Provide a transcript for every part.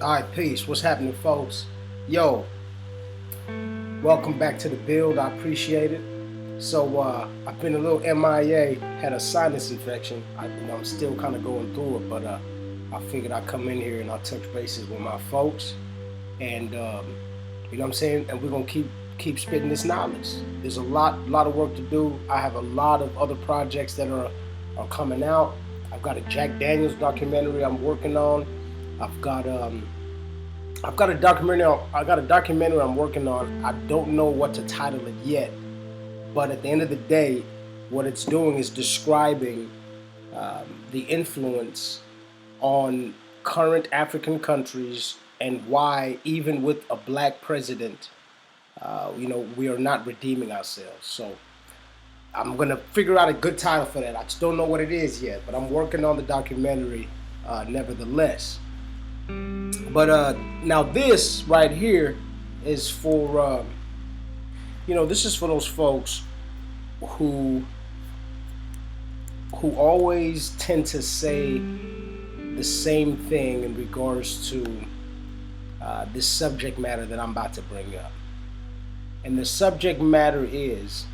All right, peace. What's happening, folks? Yo, welcome back to the build. I appreciate it. I've been a little MIA. Had a sinus infection. I'm still kind of going through it, but I figured I'd come in here and I'll touch bases with my folks, and you know what I'm saying. And we're gonna keep spitting this knowledge. There's a lot of work to do. I have a lot of other projects that are coming out. I've got a Jack Daniels documentary I'm working on. I've got a documentary. I got a documentary I'm working on. I don't know what to title it yet, but at the end of the day, what it's doing is describing the influence on current African countries and why, even with a black president, we are not redeeming ourselves. So I'm gonna figure out a good title for that. I just don't know what it is yet, but I'm working on the documentary nevertheless. But now this right here is for this is for those folks who always tend to say the same thing in regards to this subject matter that I'm about to bring up. And the subject matter is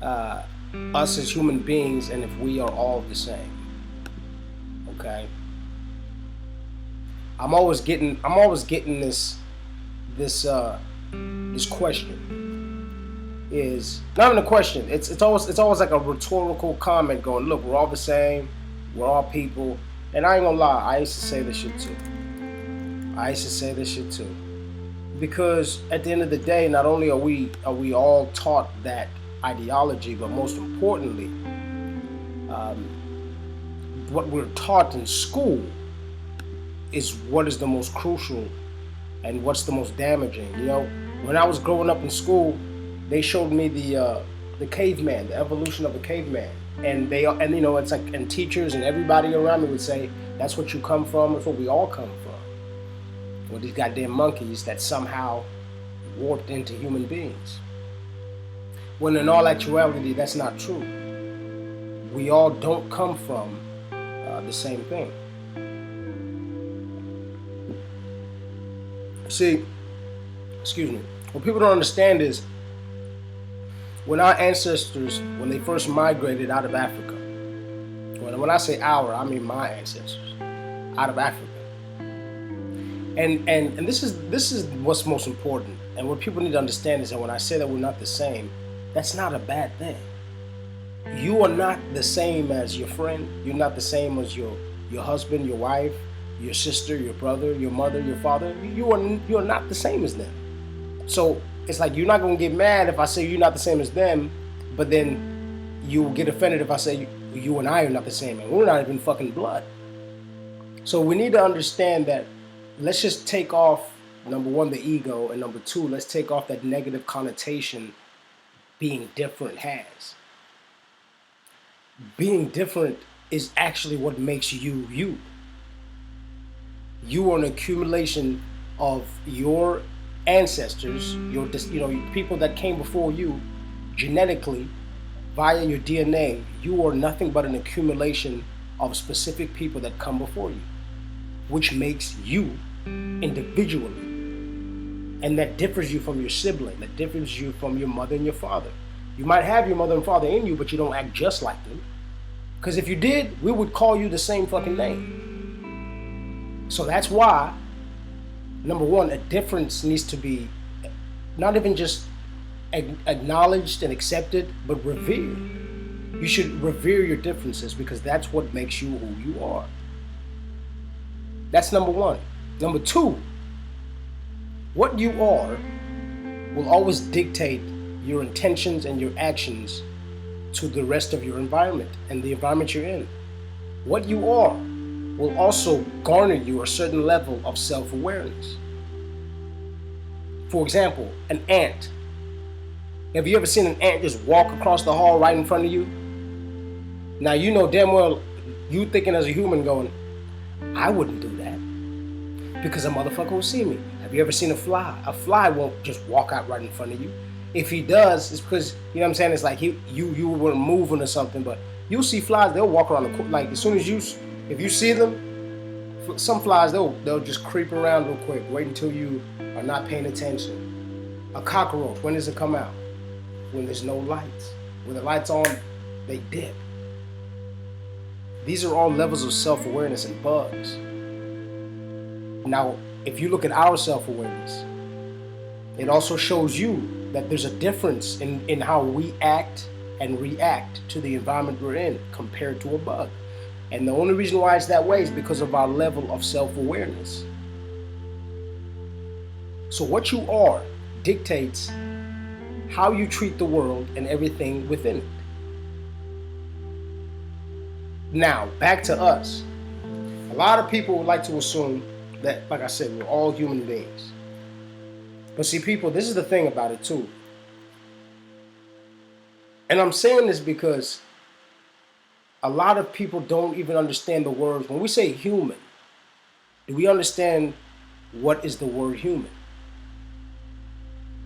us as human beings and if we are all the same. Okay? I'm always getting this question. Is not even a question. It's always like a rhetorical comment going, look, we're all the same, we're all people. And I ain't gonna lie, I used to say this shit too. Because at the end of the day, not only are we all taught that ideology, but most importantly, what we're taught in school is what is the most crucial and what's the most damaging. When I was growing up in school, they showed me the caveman, the evolution of the caveman, and it's like, and teachers and everybody around me would say that's what you come from, that's what we all come from. Well, these goddamn monkeys that somehow warped into human beings. When in all actuality, that's not true. We all don't come from the same thing. See, excuse me, what people don't understand is when our ancestors, when they first migrated out of Africa, when I say our, I mean my ancestors, out of Africa. And this is what's most important. And what people need to understand is that when I say that we're not the same, that's not a bad thing. You are not the same as your friend. You're not the same as your husband, your wife, your sister, your brother, your mother, your father. You are not the same as them. So it's like you're not gonna get mad if I say you're not the same as them, but then you get offended if I say you and I are not the same, and we're not even fucking blood. So we need to understand that. Let's just take off, number one, the ego, and number two, let's take off that negative connotation being different has. Being different is actually what makes you you. You are an accumulation of your ancestors, your people that came before you genetically via your DNA. You are nothing but an accumulation of specific people that come before you, which makes you individually. And that differs you from your sibling, that differs you from your mother and your father. You might have your mother and father in you, but you don't act just like them. Because if you did, we would call you the same fucking name. So that's why, number one, a difference needs to be not even just acknowledged and accepted, but revered. You should revere your differences because that's what makes you who you are. That's number one. Number two, what you are will always dictate your intentions and your actions to the rest of your environment and the environment you're in. What you are will also garner you a certain level of self-awareness. For example, an ant. Have you ever seen an ant just walk across the hall right in front of you? Now you know damn well you thinking as a human going, I wouldn't do that because a motherfucker will see me. Have you ever seen a fly? A fly won't just walk out right in front of you. If he does, it's because, you know what I'm saying, it's like you were moving or something, but you'll see flies, they'll walk around the like as soon as if you see them, Some flies, they'll just creep around real quick, wait until you are not paying attention. A cockroach, when does it come out? When there's no lights. When the light's on, they dip. These are all levels of self-awareness in bugs. Now, if you look at our self-awareness, it also shows you that there's a difference in how we act and react to the environment we're in compared to a bug. And the only reason why it's that way is because of our level of self-awareness. So what you are dictates how you treat the world and everything within it. Now, back to us. A lot of people would like to assume that, like I said, we're all human beings. But see, people, this is the thing about it too. And I'm saying this because a lot of people don't even understand the words. When we say human, do we understand what is the word human?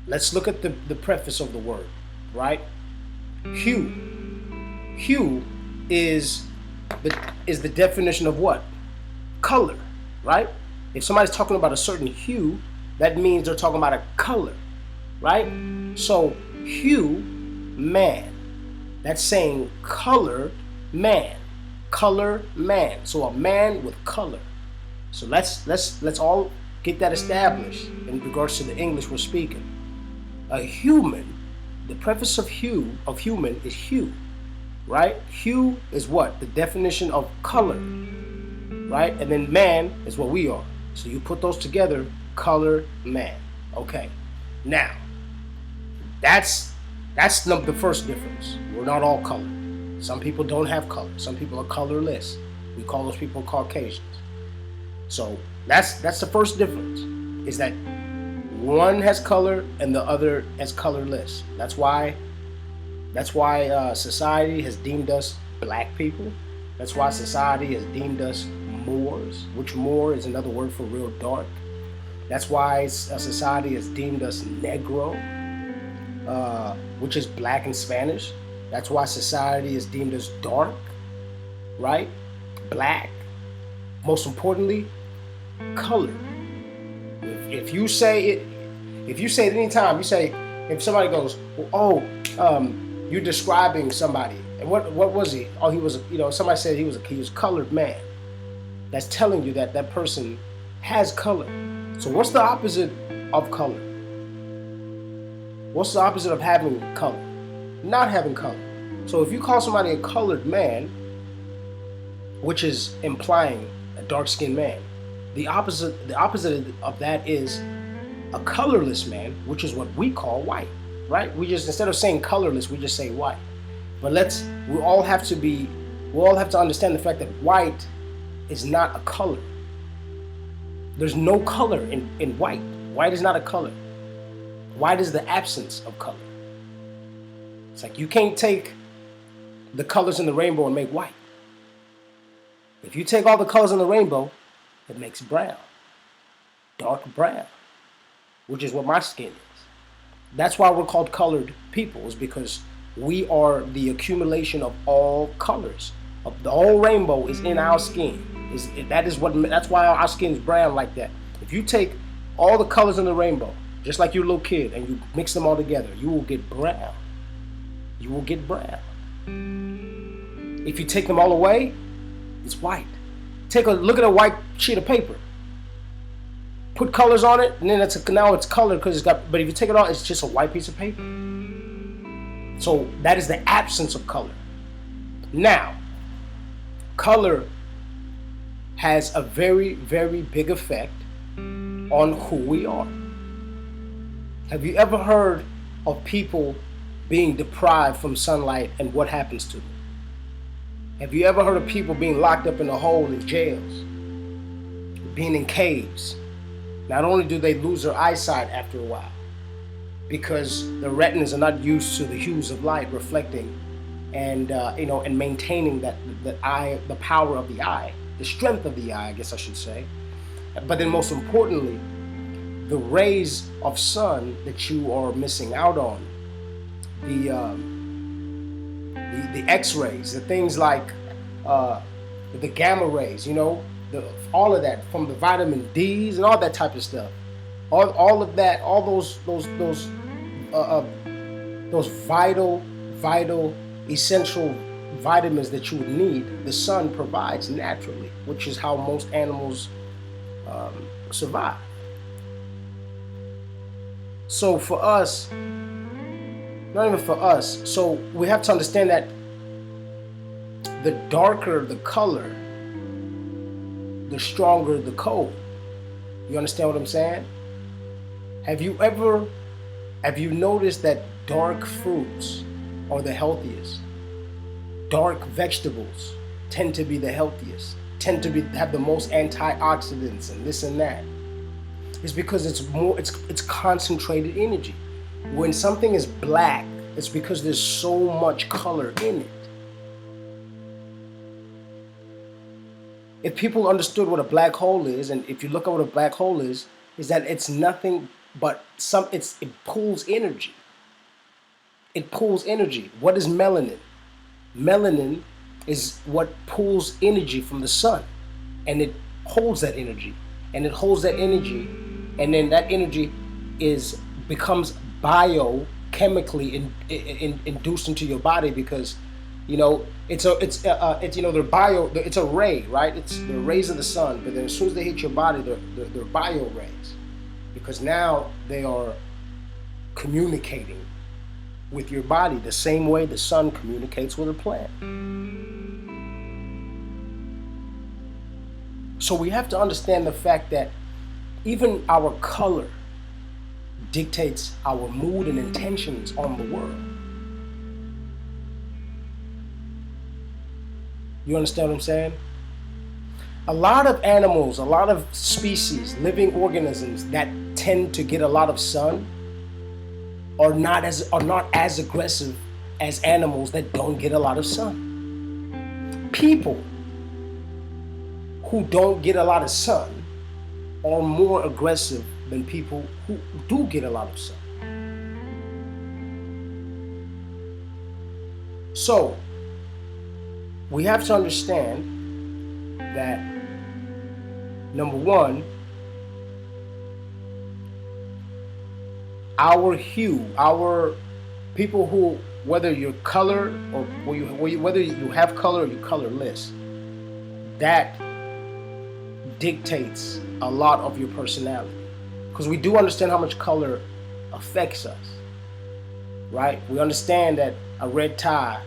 Let's look at the preface of the word, right? Hue. Hue is the definition of what? Color, right? If somebody's talking about a certain hue, that means they're talking about a color, right? So hue, man. That's saying color, man. Color, man. So a man with color. So let's all get that established in regards to the English we're speaking. A human, the preface of human is hue, right? Hue is what? The definition of color, right? And then man is what we are. So you put those together, color, man. Okay. Now, that's the first difference. We're not all color. Some people don't have color. Some people are colorless. We call those people Caucasians. So that's the first difference, is that one has color and the other is colorless. That's why society has deemed us black people. That's why society has deemed us Moors, which Moor is another word for real dark. That's why society has deemed us Negro, which is black in Spanish. That's why society has deemed us dark, right? Black. Most importantly, color. If you say it anytime, if somebody goes, you're describing somebody, and what was he? Oh, he was, somebody said he was a colored man. That's telling you that that person has color. So what's the opposite of color? What's the opposite of having color? Not having color. So if you call somebody a colored man, which is implying a dark-skinned man, the opposite of that is a colorless man, which is what we call white, right? We just, instead of saying colorless, we just say white. But we all have to understand the fact that white is not a color. There's no color in white. White is not a color. White is the absence of color. It's like you can't take the colors in the rainbow and make white. If you take all the colors in the rainbow, it makes brown. Dark brown, which is what my skin is. That's why we're called colored people, is because we are the accumulation of all colors. The whole rainbow is in our skin. That's why our skin is brown like that. If you take all the colors in the rainbow, just like you're a little kid, and you mix them all together, you will get brown. You will get brown. If you take them all away, it's white. Take a look at a white sheet of paper. Put colors on it, and then now it's colored because it's got. But if you take it off, it's just a white piece of paper. So that is the absence of color. Now, color has a very, very big effect on who we are. Have you ever heard of people being deprived from sunlight and what happens to them? Have you ever heard of people being locked up in a hole in jails, being in caves? Not only do they lose their eyesight after a while, because the retinas are not used to the hues of light reflecting and maintaining the power of the eye, the strength of the eye, I guess I should say. But then most importantly, the rays of sun that you are missing out on, the X-rays, the things like the gamma rays, all of that, from the vitamin D's and all that type of stuff, all of that, all uh, uh, those vital, essential vitamins that you would need, the sun provides naturally, which is how most animals survive. So for us, not even for us, so we have to understand that the darker the color, the stronger the cold. You understand what I'm saying? Have you noticed that dark fruits are the healthiest? Dark vegetables tend to be the healthiest, tend to have the most antioxidants and this and that. It's because it's concentrated energy. When something is black, it's because there's so much color in it. If people understood what a black hole is, and if you look at what a black hole is that it's nothing but it pulls energy. It pulls energy. What is melanin? Melanin is what pulls energy from the sun, and it holds that energy, and and then that energy becomes biochemically induced into your body, because it's a ray, right? It's the rays of the sun, but then as soon as they hit your body, they're bio rays, because now they are communicating with your body the same way the sun communicates with a plant. So we have to understand the fact that even our color dictates our mood and intentions on the world. You understand what I'm saying? A lot of animals, a lot of species, living organisms that tend to get a lot of sun are not as aggressive as animals that don't get a lot of sun. People who don't get a lot of sun are more aggressive than people who do get a lot of sun. So we have to understand that, number one, our hue, our people who, whether you're colored or whether you have color or you're colorless, that dictates a lot of your personality. Because we do understand how much color affects us, right? We understand that a red tie,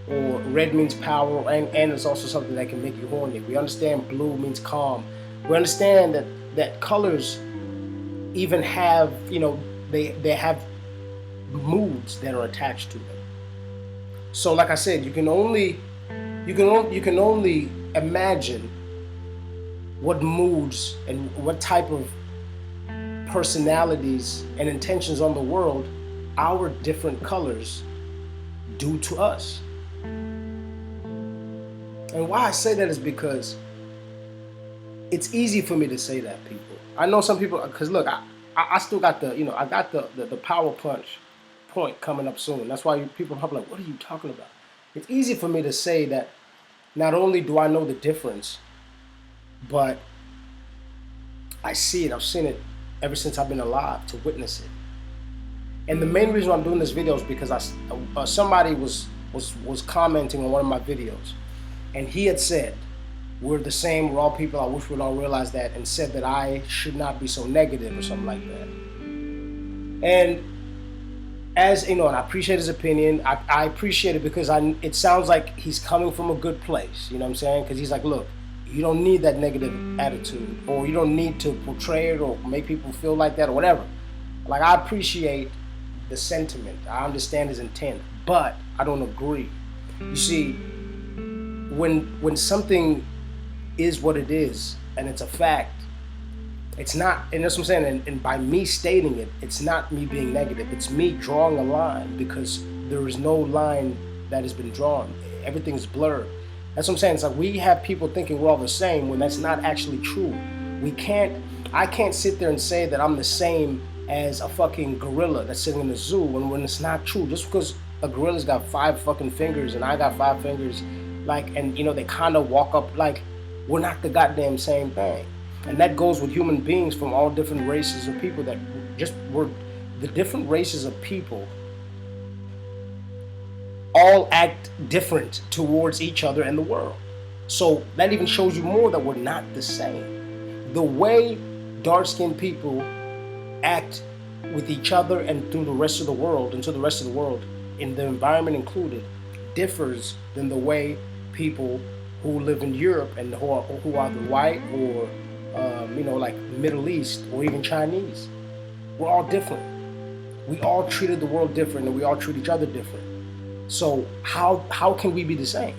or red means power, and it's also something that can make you horny. We understand blue means calm. We understand that colors even have, they have moods that are attached to them. So like I said, you can only imagine what moods and what type of personalities and intentions on the world our different colors do to us. And why I say that is because it's easy for me to say that, people. I know some people, because look, I still got I got the power punch point coming up soon. That's why people are probably like, what are you talking about? It's easy for me to say that not only do I know the difference, but I see it. I've seen it ever since I've been alive to witness it. And the main reason I'm doing this video is because somebody was commenting on one of my videos, and he had said, we're the same, we're all people, I wish we'd all realize that, and said that I should not be so negative or something like that. And as and I appreciate his opinion. I appreciate it because it sounds like he's coming from a good place, you know what I'm saying? Because he's like, look, you don't need that negative attitude, or you don't need to portray it or make people feel like that or whatever. Like, I appreciate the sentiment, I understand his intent, but I don't agree. You see, when something is what it is and it's a fact, it's not, and that's what I'm saying, and by me stating it, it's not me being negative, it's me drawing a line, because there is no line that has been drawn. Everything's blurred. That's what I'm saying. It's like we have people thinking we're all the same when that's not actually true. I can't sit there and say that I'm the same as a fucking gorilla that's sitting in the zoo when it's not true. Just because a gorilla's got 5 fucking fingers and I got 5 fingers, like, and they kind of walk up, like, We're not the goddamn same thing. And that goes with human beings from all different races of people that just were the different races of people all act different towards each other and the world. So that even shows you more that we're not the same. The way dark-skinned people act with each other and through the rest of the world, and to the rest of the world, in the environment included, differs than the way people who live in Europe and who are either white or like Middle East or even Chinese. We're all different. We all treated the world different, and we all treat each other different. So how can we be the same?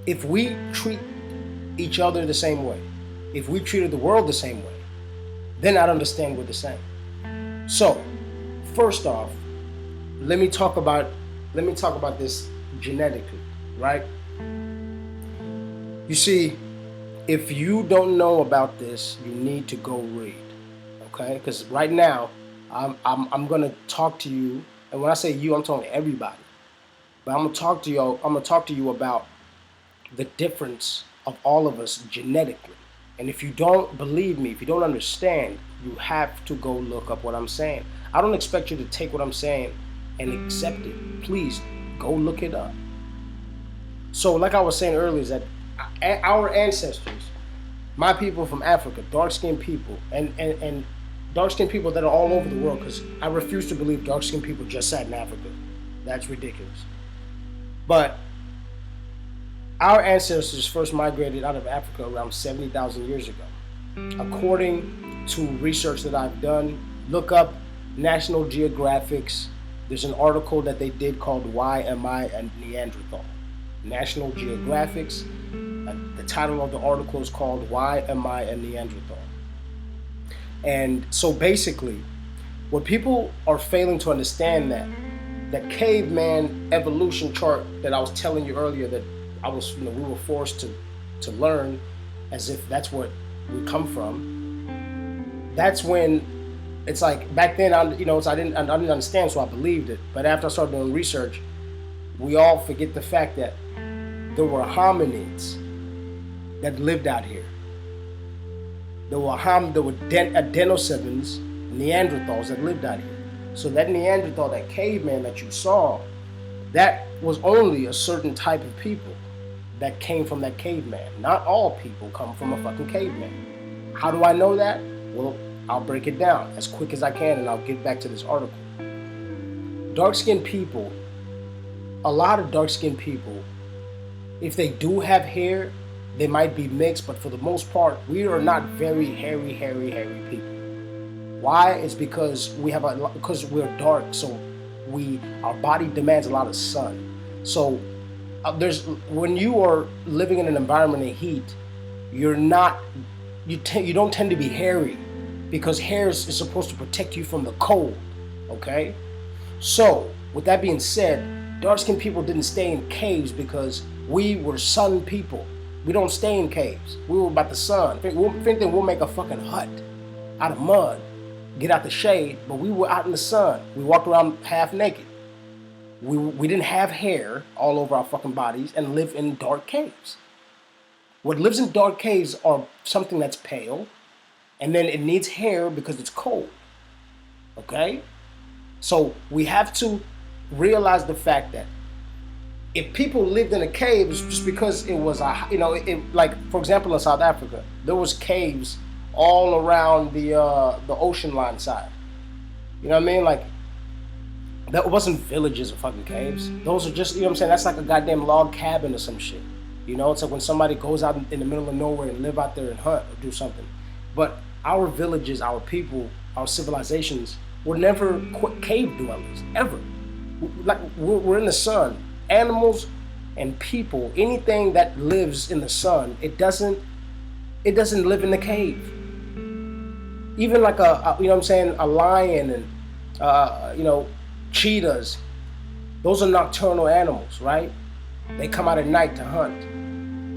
If we treat each other the same way, if we treated the world the same way, then I'd understand we're the same. So, first off, let me talk about this genetically, right? You see, if you don't know about this, you need to go read, okay? Because right now, I'm gonna talk to you, and when I say you, I'm talking to everybody. But I'm gonna talk to you about the difference of all of us genetically. And if you don't believe me, if you don't understand, you have to go look up what I'm saying. I don't expect you to take what I'm saying and accept it. Please go look it up. So like I was saying earlier, is that our ancestors, my people from Africa, dark-skinned people, and dark-skinned people that are all over the world, because I refuse to believe dark-skinned people just sat in Africa. That's ridiculous. But our ancestors first migrated out of Africa around 70,000 years ago. According to research that I've done, look up National Geographic's, there's an article that they did called Why Am I a Neanderthal? National Geographic's, the title of the article is called Why Am I a Neanderthal? And so basically, what people are failing to understand that caveman evolution chart that I was telling you earlier that we were forced to learn as if that's what we come from. That's when it's like back then I didn't understand, so I believed it. But after I started doing research, we all forget the fact that there were hominids that lived out here. There were adenosevins, Neanderthals that lived out here. So that Neanderthal, that caveman that you saw, that was only a certain type of people that came from that caveman. Not all people come from a fucking caveman. How do I know that? Well, I'll break it down as quick as I can, and I'll get back to this article. Dark-skinned people, a lot of dark-skinned people, if they do have hair, they might be mixed, but for the most part, we are not very hairy people. Why? It's because we're dark, so our body demands a lot of sun. So when you are living in an environment of heat, you don't tend to be hairy, because hair is supposed to protect you from the cold. Okay? So with that being said, dark-skinned people didn't stay in caves because we were sun people. We don't stay in caves. We were about the sun. Thinking we'll make a fucking hut out of mud, get out the shade, but we were out in the sun. We walked around half naked. We didn't have hair all over our fucking bodies and live in dark caves. What lives in dark caves are something that's pale, and then it needs hair because it's cold. Okay? So we have to realize the fact that if people lived in a cave, it's just because it was like for example in South Africa, there was caves all around the ocean line side. You know what I mean? Like, that wasn't villages or fucking caves. Those are just, you know what I'm saying? That's like a goddamn log cabin or some shit. You know, it's like when somebody goes out in the middle of nowhere and live out there and hunt or do something. But our villages, our people, our civilizations were never cave dwellers, ever. Like, we're in the sun. Animals and people, anything that lives in the sun, it doesn't live in the cave. Even like a lion and cheetahs, those are nocturnal animals, right? They come out at night to hunt,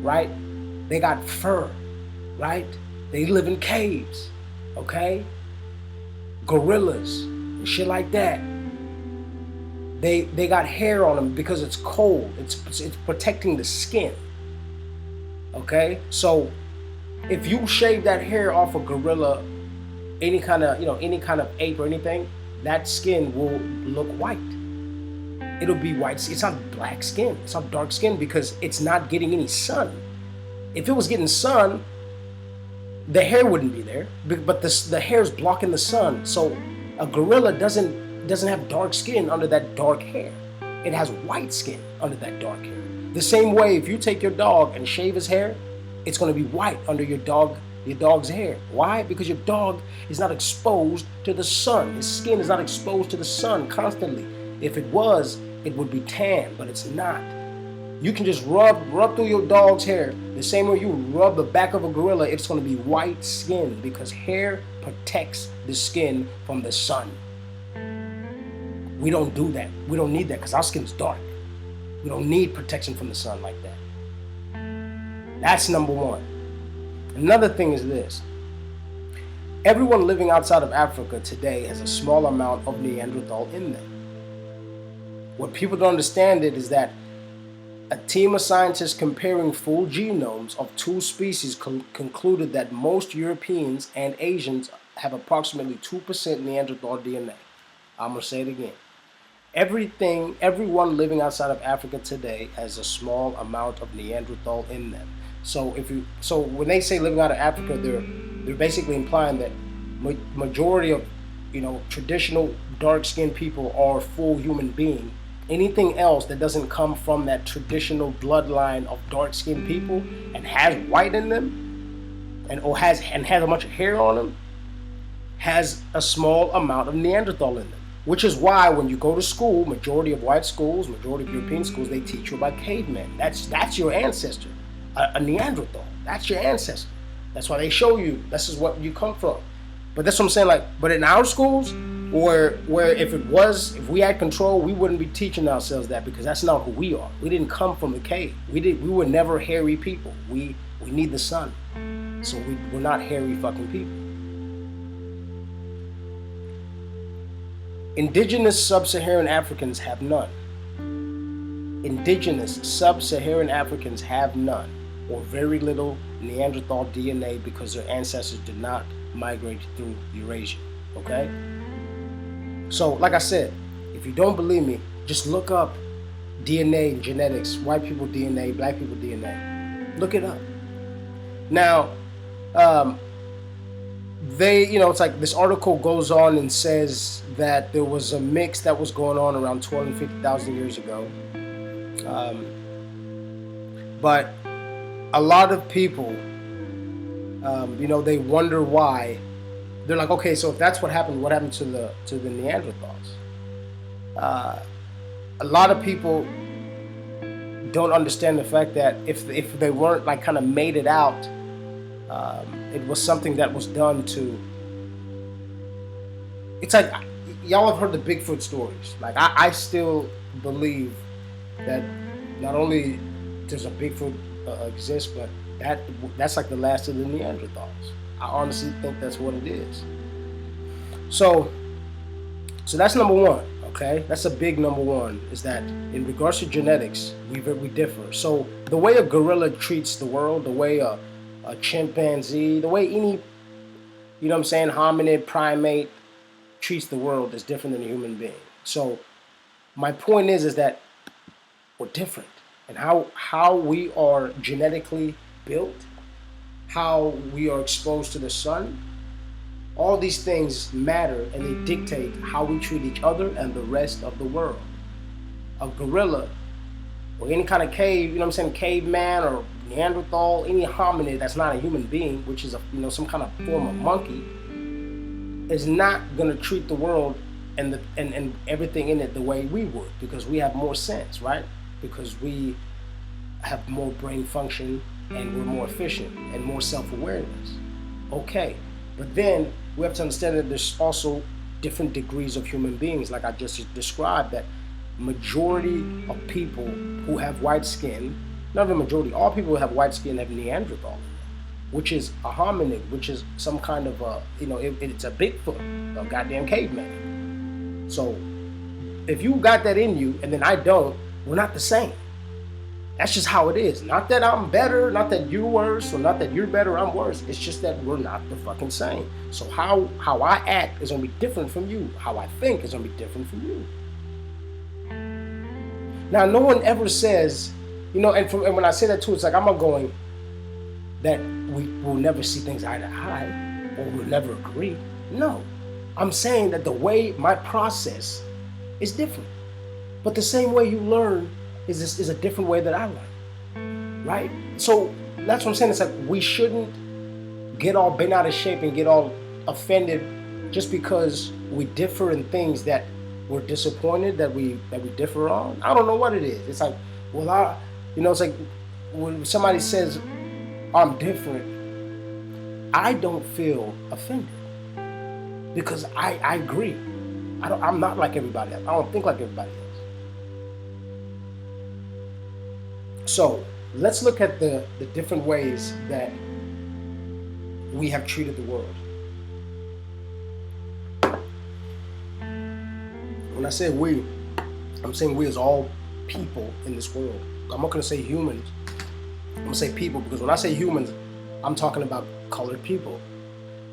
right? They got fur, right? They live in caves, okay? Gorillas and shit like that. They got hair on them because it's cold. It's protecting the skin. Okay, so if you shave that hair off a gorilla, any kind of any kind of ape or anything, that skin will look white. It'll be white. It's not black skin. It's not dark skin because it's not getting any sun. If it was getting sun, the hair wouldn't be there. But the hair is blocking the sun. So a gorilla doesn't have dark skin under that dark hair. It has white skin under that dark hair. The same way, if you take your dog and shave his hair, it's going to be white under your dog's hair. Why? Because your dog is not exposed to the sun. His skin is not exposed to the sun constantly. If it was, it would be tan, but it's not. You can just rub through your dog's hair the same way you rub the back of a gorilla. It's going to be white skin because hair protects the skin from the sun. We don't do that. We don't need that because our skin's dark. We don't need protection from the sun like that. That's number one. Another thing is this. Everyone living outside of Africa today has a small amount of Neanderthal in them. What people don't understand is that a team of scientists comparing full genomes of two species concluded that most Europeans and Asians have approximately 2% Neanderthal DNA. I'm going to say it again. Everyone living outside of Africa today has a small amount of Neanderthal in them. So when they say living out of Africa, they're basically implying that majority of traditional dark-skinned people are full human being. Anything else that doesn't come from that traditional bloodline of dark-skinned people and has white in them and has a bunch of hair on them has a small amount of Neanderthal in them. Which is why when you go to school, majority of white schools, majority of European schools, they teach you about cavemen. That's your ancestor, a Neanderthal. That's your ancestor. That's why they show you this is what you come from. But that's what I'm saying. But in our schools, where if we had control, we wouldn't be teaching ourselves that because that's not who we are. We didn't come from the cave. We were never hairy people. We need the sun, so we're not hairy fucking people. Indigenous sub-Saharan Africans have none. Indigenous sub-Saharan Africans have none or very little Neanderthal DNA because their ancestors did not migrate through Eurasia, okay? So, like I said, if you don't believe me, just look up DNA and genetics, white people DNA, black people DNA. Look it up. Now, it's like this article goes on and says that there was a mix that was going on around 250,000 years ago. But a lot of people, they wonder why. They're like, okay, so if that's what happened to the Neanderthals? A lot of people don't understand the fact that if they weren't like kind of made it out, it was something that was done to. It's like y'all have heard the Bigfoot stories. Like I still believe that not only does a Bigfoot exist, but that's like the last of the Neanderthals. I honestly think that's what it is. So that's number one. Okay, that's a big number one. Is that in regards to genetics, we differ. So the way a gorilla treats the world, the way a chimpanzee, the way any, hominid, primate treats the world is different than a human being. So my point is that we're different. And how we are genetically built, how we are exposed to the sun, all these things matter and they dictate how we treat each other and the rest of the world. A gorilla or any kind of caveman or Neanderthal, any hominid that's not a human being, which is some kind of form of monkey, is not going to treat the world and everything in it the way we would, because we have more sense, right? Because we have more brain function and we're more efficient and more self-awareness. Okay, but then we have to understand that there's also different degrees of human beings, like I just described, that majority of people who have white skin, not the majority, all people who have white skin have Neanderthal, which is a hominid, which is some kind of it's a Bigfoot, a goddamn caveman. So if you got that in you and then I don't, we're not the same. That's just how it is. Not that I'm better, not that you're worse, or not that you're better, I'm worse. It's just that we're not the fucking same. So how I act is gonna be different from you. How I think is gonna be different from you. Now, no one ever says, and when I say that too, it's like I'm not going that we will never see things eye to eye or we'll never agree. No, I'm saying that the way my process is different. But the same way you learn is a different way that I learn, right? So that's what I'm saying. It's like we shouldn't get all bent out of shape and get all offended just because we differ in things that we're disappointed that we differ on. I don't know what it is. It's like, well, it's like when somebody says I'm different, I don't feel offended because I agree. I'm not like everybody else. I don't think like everybody else. So let's look at the different ways that we have treated the world. When I say we, I'm saying we as all people in this world. I'm not going to say humans. I'm going to say people, because when I say humans, I'm talking about colored people.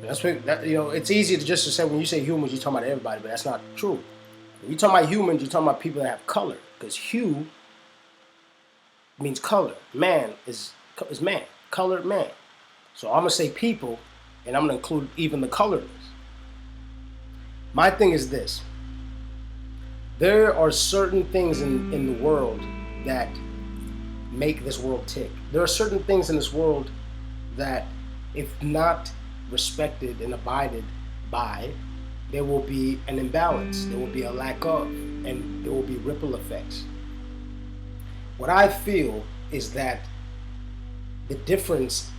That's what, it's easy to just say when you say humans, you're talking about everybody, but that's not true. When you're talking about humans, you're talking about people that have color, because hue means color. Man is man, colored man. So I'm going to say people, and I'm going to include even the colorless. My thing is this. There are certain things in the world that make this world tick. There are certain things in this world that, if not respected and abided by, there will be an imbalance, there will be a lack of, and there will be ripple effects. What I feel is that the difference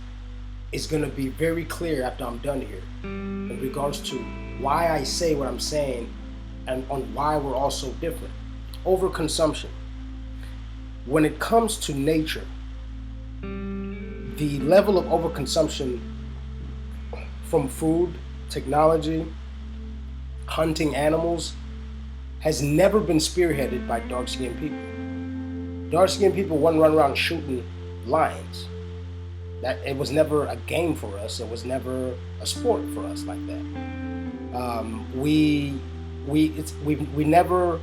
is going to be very clear after I'm done here in regards to why I say what I'm saying and on why we're all so different. Overconsumption. When it comes to nature, the level of overconsumption from food, technology, hunting animals has never been spearheaded by dark-skinned people. Dark-skinned people wouldn't run around shooting lions. That it was never a game for us. It was never a sport for us like that. We've never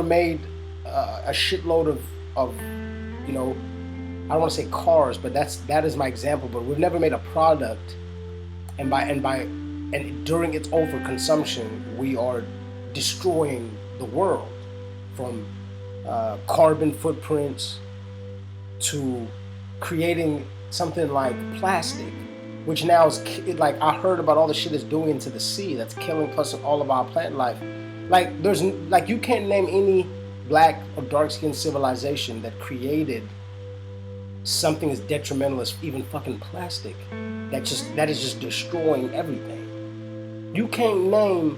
made a shitload of I don't want to say cars, but that is my example. But we've never made a product, and during its overconsumption, we are destroying the world, from carbon footprints to creating something like plastic, which now is like, I heard about all the shit it's doing into the sea that's killing plus all of our plant life. Like you can't name any black or dark-skinned civilization that created something as detrimental as even fucking plastic that is just destroying everything. You can't name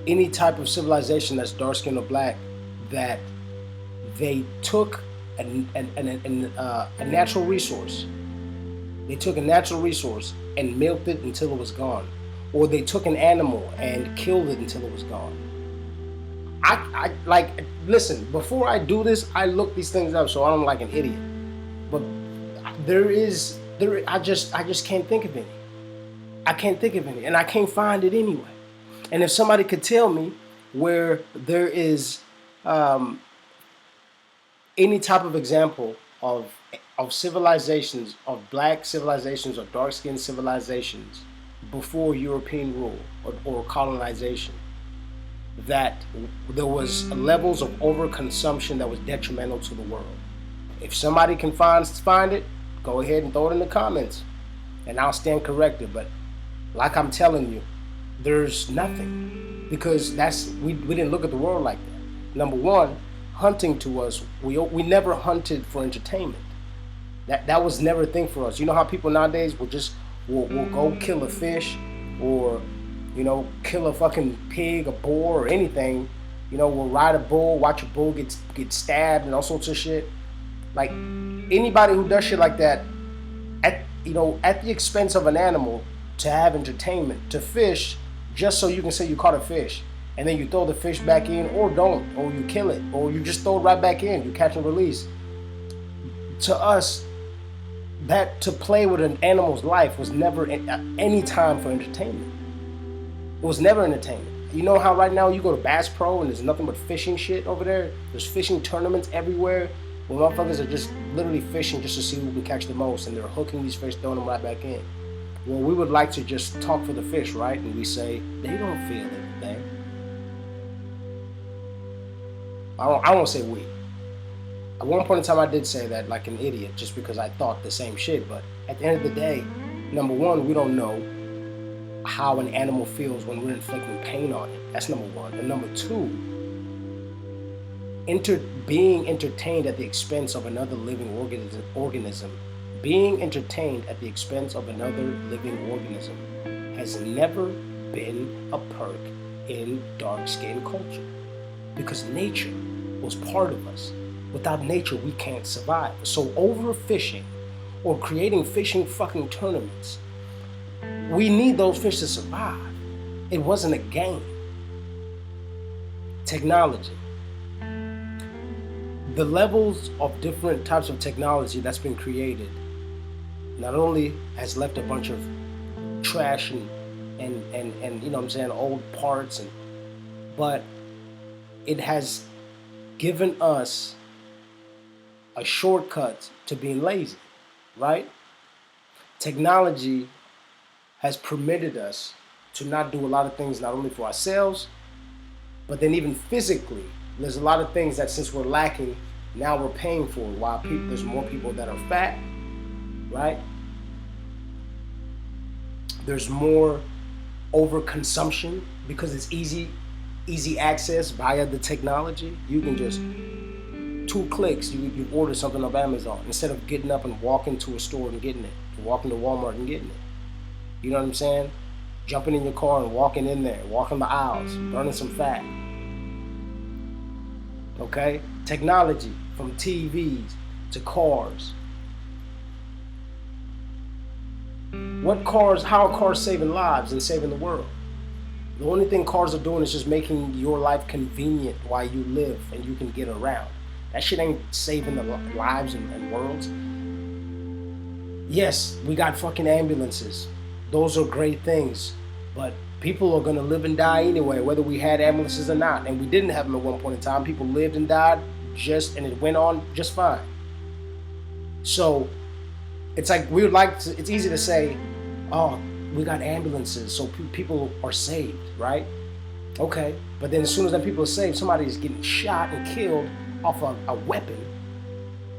any type of civilization that's dark-skinned or black that they took a natural resource. They took a natural resource and milked it until it was gone. Or they took an animal and killed it until it was gone. I listen, before I do this, I look these things up so I don't look like an idiot. But I just can't think of any. I can't think of any, and I can't find it anyway. And if somebody could tell me where there is any type of example of civilizations, of black civilizations or dark-skinned civilizations before European rule or colonization, that there was levels of overconsumption that was detrimental to the world. If somebody can find it, go ahead and throw it in the comments, and I'll stand corrected. But like I'm telling you, there's nothing, because we didn't look at the world like that. Number one, hunting to us, we never hunted for entertainment. That was never a thing for us. You know how people nowadays will go kill a fish, or kill a fucking pig, a boar, or anything. We'll ride a bull, watch a bull get stabbed and all sorts of shit. Like, anybody who does shit like that at the expense of an animal to have entertainment, to fish just so you can say you caught a fish. And then you throw the fish back in, or don't, or you kill it, or you just throw it right back in. You catch and release. To us, that to play with an animal's life was never any time for entertainment. It was never entertainment. You know how right now you go to Bass Pro and there's nothing but fishing shit over there? There's fishing tournaments everywhere where motherfuckers are just literally fishing just to see who can catch the most, and they're hooking these fish, throwing them right back in. Well, we would like to just talk for the fish, right? And we say, they don't feel anything. I won't say we. At one point in time I did say that like an idiot just because I thought the same shit, but at the end of the day, number one, we don't know how an animal feels when we're inflicting pain on it. That's number one. And number two, being entertained at the expense of another living organism, being entertained at the expense of another living organism has never been a perk in dark-skinned culture, because nature was part of us. Without nature, we can't survive. So overfishing or creating fishing fucking tournaments, we need those fish to survive. It wasn't a game. Technology. The levels of different types of technology that's been created not only has left a bunch of trash and you know what I'm saying, old parts, but it has given us a shortcut to being lazy, right? Technology has permitted us to not do a lot of things, not only for ourselves, but then even physically. There's a lot of things that since we're lacking, now we're paying for. While there's more people that are fat, right? There's more overconsumption because it's easy access via the technology. You can just 2 clicks, you order something off Amazon instead of getting up and walking to a store and getting it, walking to Walmart and getting it. You know what I'm saying? Jumping in your car and walking in there, walking the aisles, burning some fat. Okay? Technology, from TVs to cars. How are cars saving lives and saving the world? The only thing cars are doing is just making your life convenient while you live and you can get around. That shit ain't saving the lives and worlds. Yes, we got fucking ambulances. Those are great things. But people are gonna live and die anyway, whether we had ambulances or not. And we didn't have them at one point in time. People lived and died and it went on just fine. So it's like it's easy to say, oh, we got ambulances, so people are saved, right? Okay, but then as soon as them people are saved, somebody is getting shot and killed off a weapon,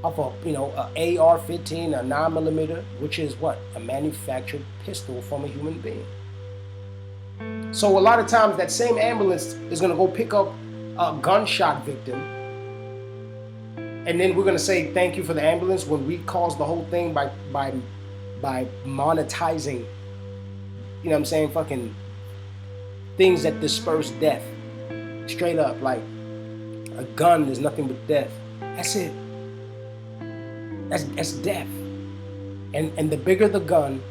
off a AR-15, a 9mm, which is what? A manufactured pistol from a human being. So a lot of times that same ambulance is gonna go pick up a gunshot victim, and then we're gonna say thank you for the ambulance when we caused the whole thing by monetizing, you know what I'm saying, fucking things that disperse death. Straight up, like a gun is nothing but death. That's it. That's death. And the bigger the gun,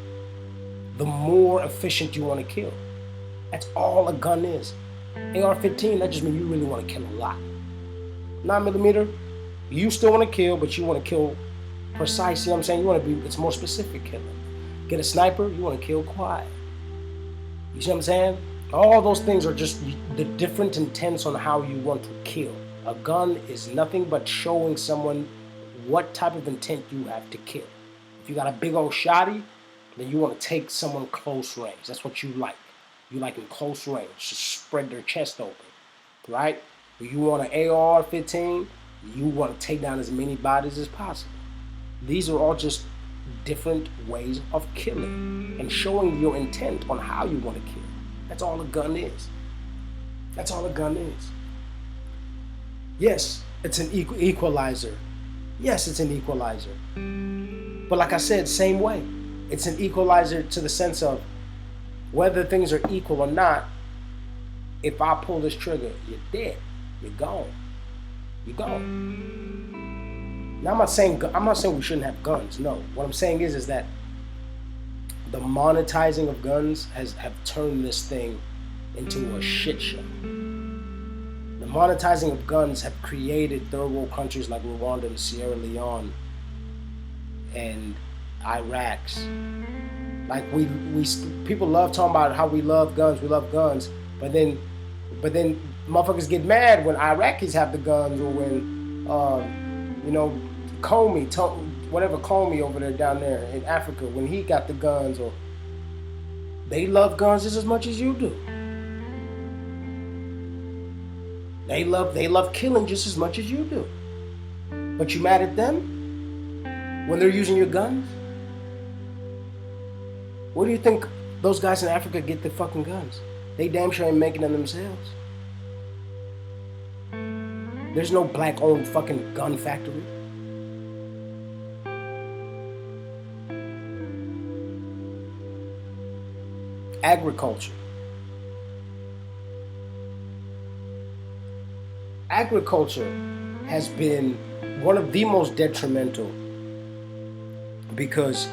the more efficient you want to kill. That's all a gun is. AR-15, that just means you really want to kill a lot. 9mm, you still want to kill, but you want to kill precise, you know what I'm saying? You want to be, it's more specific killing. Get a sniper, you want to kill quiet. You see what I'm saying? All those things are just the different intents on how you want to kill. A gun is nothing but showing someone what type of intent you have to kill. If you got a big old shotty, then you want to take someone close range. That's what you like. You like in close range, just spread their chest open, right? If you want an AR-15, you want to take down as many bodies as possible. These are all just different ways of killing and showing your intent on how you want to kill. That's all a gun is. That's all a gun is. Yes, it's an equalizer. Yes, it's an equalizer. But like I said, same way. It's an equalizer to the sense of whether things are equal or not. If I pull this trigger, you're dead. You're gone. You're gone. Now I'm not saying we shouldn't have guns. No. What I'm saying is that The monetizing of guns have turned this thing into a shit show. The monetizing of guns have created third world countries like Rwanda and Sierra Leone and Iraq's. Like we people love talking about how we love guns, but then motherfuckers get mad when Iraqis have the guns, or when you know, whatever Comey over there down there in Africa, when he got the guns, or they love guns just as much as you do. They love killing just as much as you do. But you mad at them when they're using your guns? Where do you think those guys in Africa get the fucking guns? They damn sure ain't making them themselves. There's no black-owned fucking gun factory. Agriculture. Agriculture has been one of the most detrimental, because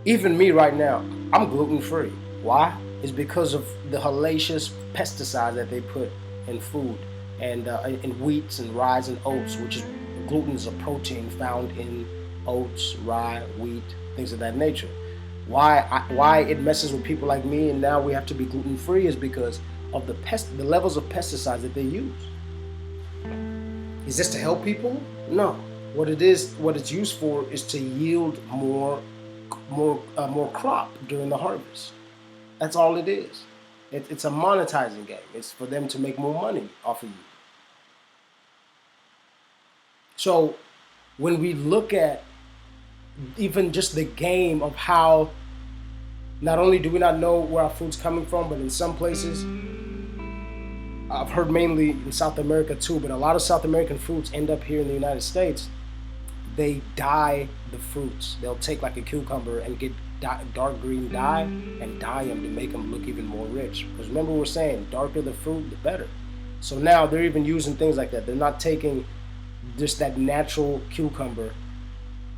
even me right now, I'm gluten-free. Why? It's because of the hellacious pesticides that they put in food, and in wheats and rye and oats, which is gluten is a protein found in oats, rye, wheat, things of that nature. Why it messes with people like me, and now we have to be gluten-free, is because of the levels of pesticides that they use. Is this to help people? No. What it's used for is to yield more crop during the harvest. That's all it is. It's a monetizing game. It's for them to make more money off of you. So when we look at even just the game of how not only do we not know where our food's coming from, but in some places, I've heard mainly in South America too, but a lot of South American fruits end up here in the United States. They dye the fruits. They'll take like a cucumber and get dark green dye and dye them to make them look even more rich. Because remember, we're saying darker the fruit, the better. So now they're even using things like that. They're not taking just that natural cucumber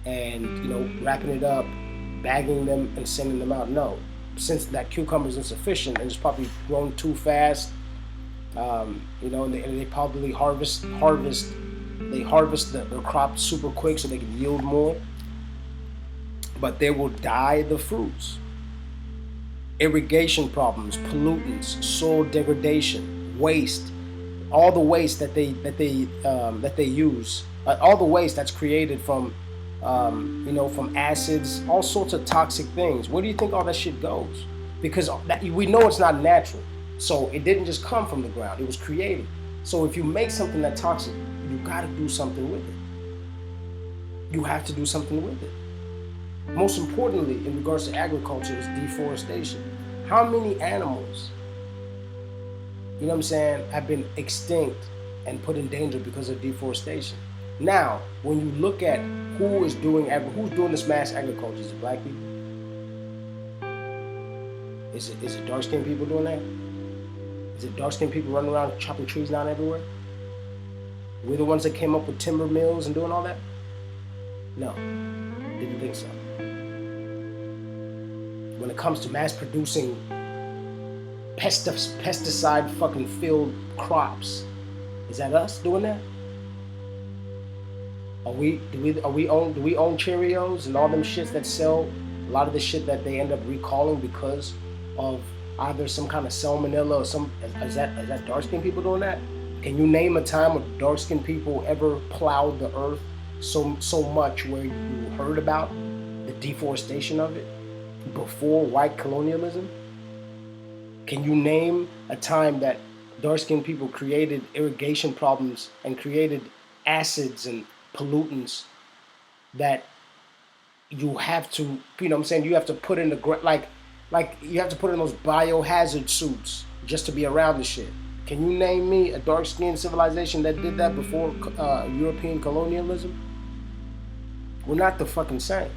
and, you know, wrapping it up, bagging them and sending them out. No, since that cucumber is insufficient and it's probably grown too fast, you know, and they probably harvest the crop super quick so they can yield more. But they will dye the fruits. Irrigation problems, pollutants, soil degradation, waste, all the waste that they use, all the waste that's created from, you know, from acids, all sorts of toxic things. Where do you think all that shit goes? Because we know it's not natural. So it didn't just come from the ground, it was created. So if you make something that toxic, you gotta do something with it. You have to do something with it. Most importantly, in regards to agriculture, is deforestation. How many animals, you know what I'm saying, have been extinct and put in danger because of deforestation? Now, when you look at who's doing this mass agriculture, is it black people? Is it dark-skinned people doing that? Is it dark-skinned people running around chopping trees down everywhere? We're the ones that came up with timber mills and doing all that? No, didn't think so. When it comes to mass producing pesticide fucking filled crops, is that us doing that? Do we own Cheerios and all them shits that sell a lot of the shit that they end up recalling because of either some kind of salmonella or some, is that dark-skinned people doing that? Can you name a time when dark-skinned people ever plowed the earth so much where you heard about the deforestation of it before white colonialism? Can you name a time that dark-skinned people created irrigation problems and created acids and pollutants that you have to, you know what I'm saying, you have to put in the, like you have to put in those biohazard suits just to be around the shit? Can you name me a dark-skinned civilization that did that before European colonialism? We're not the fucking same.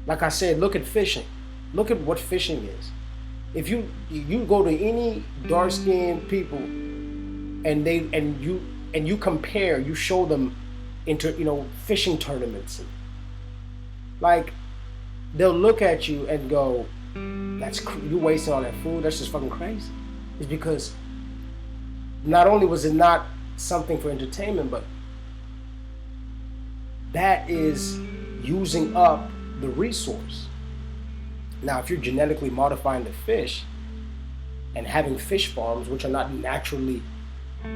Like I said, look at fishing. Look at what fishing is. If you go to any dark-skinned people and you compare, you show them into, you know, fishing tournaments, and like they'll look at you and go, you wasting all that food. That's just fucking crazy. It's because not only was it not something for entertainment, but that is using up the resource. Now, if you're genetically modifying the fish and having fish farms, which are not naturally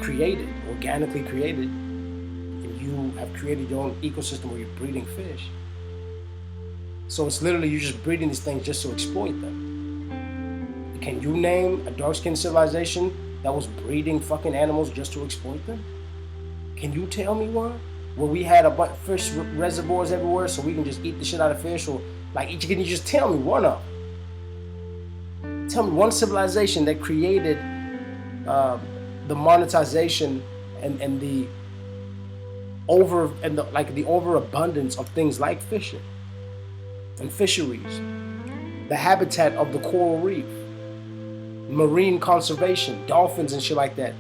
created, organically created, and you have created your own ecosystem where you're breeding fish. So it's literally you're just breeding these things just to exploit them. Can you name a dark-skinned civilization that was breeding fucking animals just to exploit them? Can you tell me one? Where we had a bunch of fish reservoirs everywhere so we can just eat the shit out of fish? Or like, can you just tell me one of them? Tell me one civilization that created the monetization and the overabundance of things like fishing and fisheries, the habitat of the coral reef, marine conservation, dolphins and shit like that.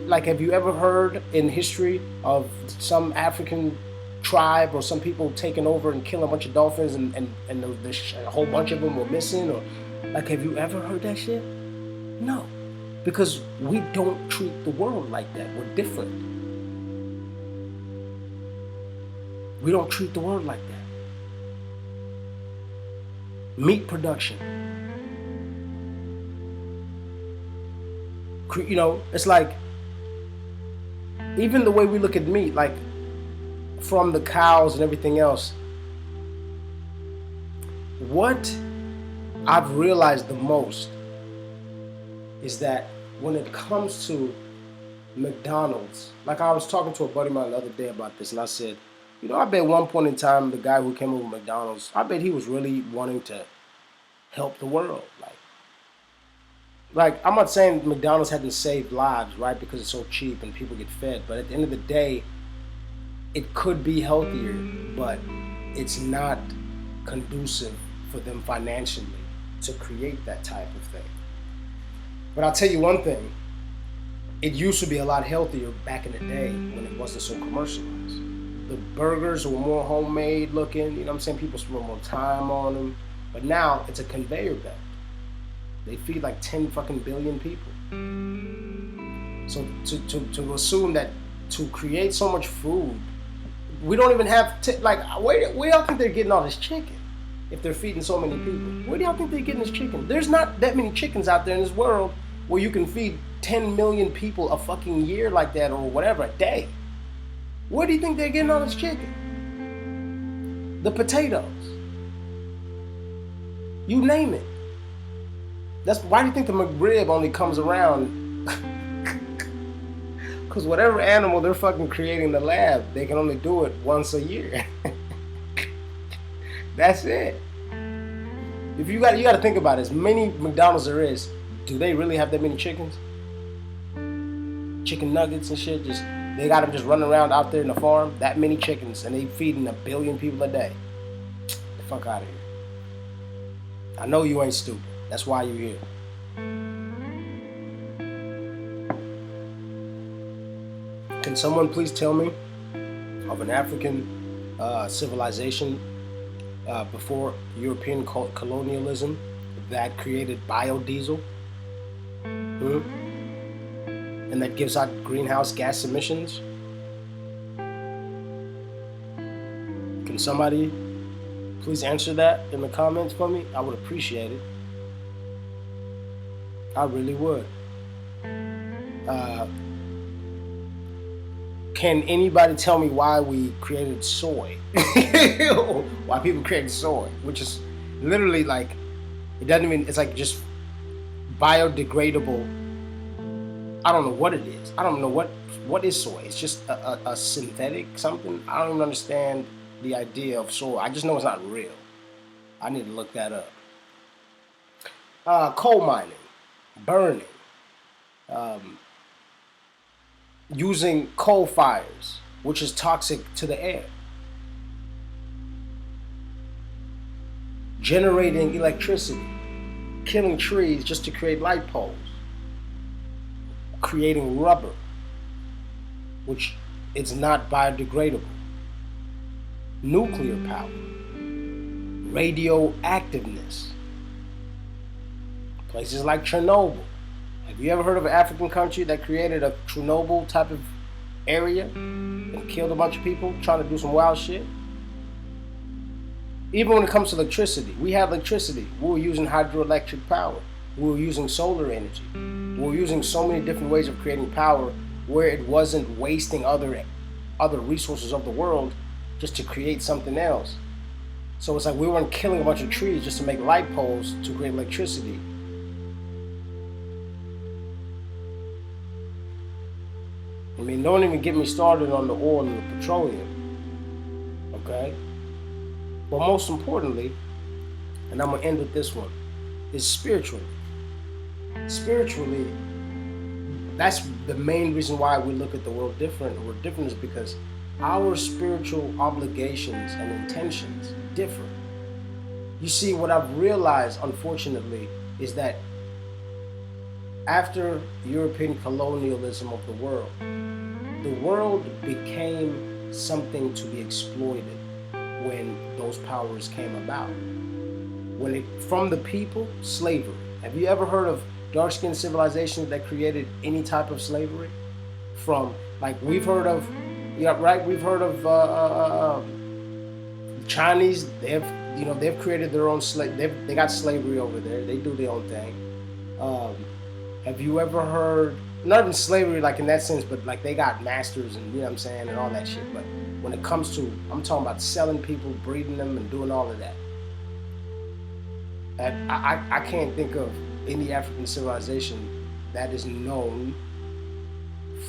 Like, have you ever heard in history of some African tribe or some people taking over and killing a bunch of dolphins and a whole bunch of them were missing? Or like, have you ever heard that shit? No, because we don't treat the world like that. We're different. We don't treat the world like that. Meat production. You know, it's like, even the way we look at meat, like from the cows and everything else, what I've realized the most is that when it comes to McDonald's, like I was talking to a buddy of mine the other day about this, and I said, you know, I bet one point in time the guy who came over with McDonald's, I bet he was really wanting to help the world. Like, I'm not saying McDonald's hadn't saved lives, right? Because it's so cheap and people get fed. But at the end of the day, it could be healthier, but it's not conducive for them financially to create that type of thing. But I'll tell you one thing. It used to be a lot healthier back in the day when it wasn't so commercialized. The burgers were more homemade looking, you know what I'm saying? People spend more time on them. But now it's a conveyor belt. They feed like 10 fucking billion people. So to assume that to create so much food, we don't even have, where y'all think they're getting all this chicken? If they're feeding so many people, where do y'all think they're getting this chicken? There's not that many chickens out there in this world where you can feed 10 million people a fucking year like that, or whatever, a day. Where do you think they're getting all this chicken? The potatoes. You name it. Why do you think the McRib only comes around? Because whatever animal they're fucking creating in the lab, they can only do it once a year. That's it. If you got to think about it. As many McDonald's there is, do they really have that many chickens? Chicken nuggets and shit. They got them just running around out there in the farm. That many chickens, and they feeding 1 billion people a day. Get the fuck out of here. I know you ain't stupid. That's why you're here. Can someone please tell me of an African civilization before European colonialism that created biodiesel? And that gives out greenhouse gas emissions? Can somebody please answer that in the comments for me? I would appreciate it. I really would. Can anybody tell me why we created soy? Why people created soy? Which is literally like, it doesn't even, it's like just biodegradable. I don't know what it is. I don't know what is soy. It's just a synthetic something. I don't even understand the idea of soy. I just know it's not real. I need to look that up. Coal mining, burning, using coal fires, which is toxic to the air, generating electricity, killing trees just to create light poles, creating rubber, which is not biodegradable, nuclear power, radioactiveness. Places like Chernobyl. Have you ever heard of an African country that created a Chernobyl type of area and killed a bunch of people trying to do some wild shit? Even when it comes to electricity, we had electricity. We were using hydroelectric power. We were using solar energy. We were using so many different ways of creating power where it wasn't wasting other resources of the world just to create something else. So it's like we weren't killing a bunch of trees just to make light poles to create electricity. I mean, don't even get me started on the oil and the petroleum, okay? But most importantly, and I'm gonna end with this one, is spiritually. Spiritually, that's the main reason why we look at the world different. We're different is because our spiritual obligations and intentions differ. You see, what I've realized, unfortunately, is that after European colonialism of the world became something to be exploited when those powers came about. From the people, slavery. Have you ever heard of dark-skinned civilizations that created any type of slavery? From, like, we've heard of, yeah, right? We've heard of Chinese. They've created their own slave. They got slavery over there. They do their own thing. Have you ever heard? Not even slavery, like in that sense, but like they got masters and you know what I'm saying and all that shit. But when it comes to, I'm talking about selling people, breeding them, and doing all of that. And I can't think of any African civilization that is known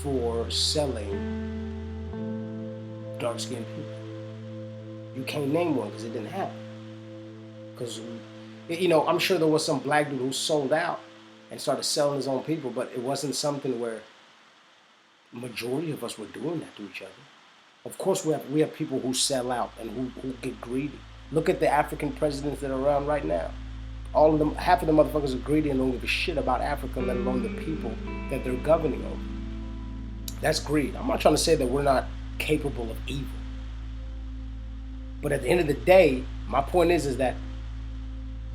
for selling dark-skinned people. You can't name one because it didn't happen. Because, I'm sure there was some black dude who sold out and started selling his own people, but it wasn't something where the majority of us were doing that to each other. Of course, we have people who sell out and who get greedy. Look at the African presidents that are around right now. All of them, half of the motherfuckers are greedy and don't give a shit about Africa, let alone the people that they're governing over. That's greed. I'm not trying to say that we're not capable of evil. But at the end of the day, my point is that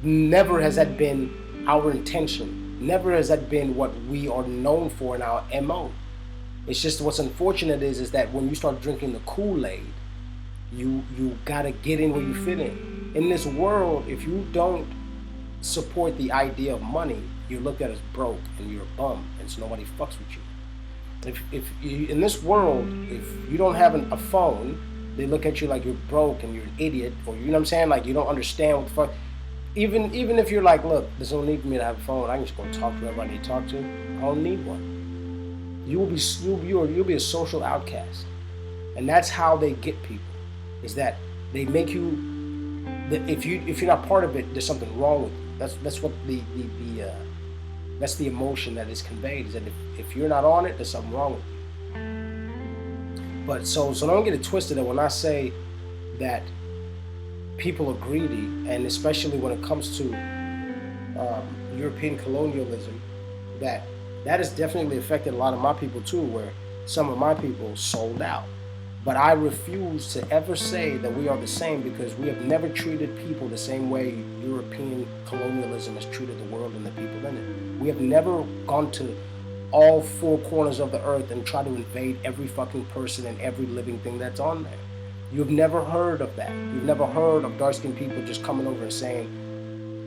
never has that been our intention. Never has that been what we are known for in our MO. It's just what's unfortunate is that when you start drinking the Kool-Aid, you gotta get in where you fit in. In this world, if you don't support the idea of money, you're looked at as broke and you're a bum, and so nobody fucks with you. If you, in this world, if you don't have a phone, they look at you like you're broke and you're an idiot, or you know what I'm saying, like you don't understand what the fuck. Even if you're like, look, there's no need for me to have a phone. I can just go talk to whoever I need to talk to. I don't need one. You'll be a social outcast, and that's how they get people. Is that they make you that if you're not part of it, there's something wrong with you. That's what that's the emotion that is conveyed. Is that if you're not on it, there's something wrong with you. But so don't get it twisted that when I say that people are greedy, and especially when it comes to European colonialism, that has definitely affected a lot of my people too, where some of my people sold out. But I refuse to ever say that we are the same, because we have never treated people the same way European colonialism has treated the world and the people in it. We have never gone to all four corners of the earth and tried to invade every fucking person and every living thing that's on there. You've never heard of that. You've never heard of dark-skinned people just coming over and saying,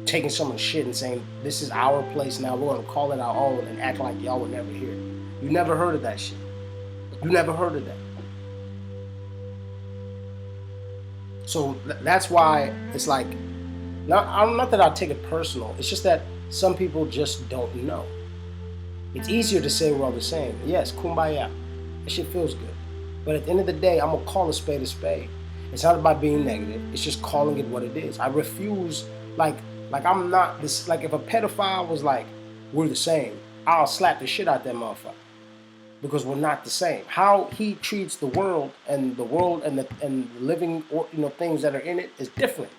taking someone's shit and saying, this is our place now, we're going to call it our own and act like y'all were never here. You never heard of that shit. You never heard of that. So that's why it's like, not that I take it personal, it's just that some people just don't know. It's easier to say we're all the same. Yes, kumbaya. That shit feels good. But at the end of the day, I'm going to call a spade a spade. It's not about being negative. It's just calling it what it is. I refuse, like I'm not this, like if a pedophile was like, we're the same, I'll slap the shit out that motherfucker. Because we're not the same. How he treats the world and the living, things that are in it is different.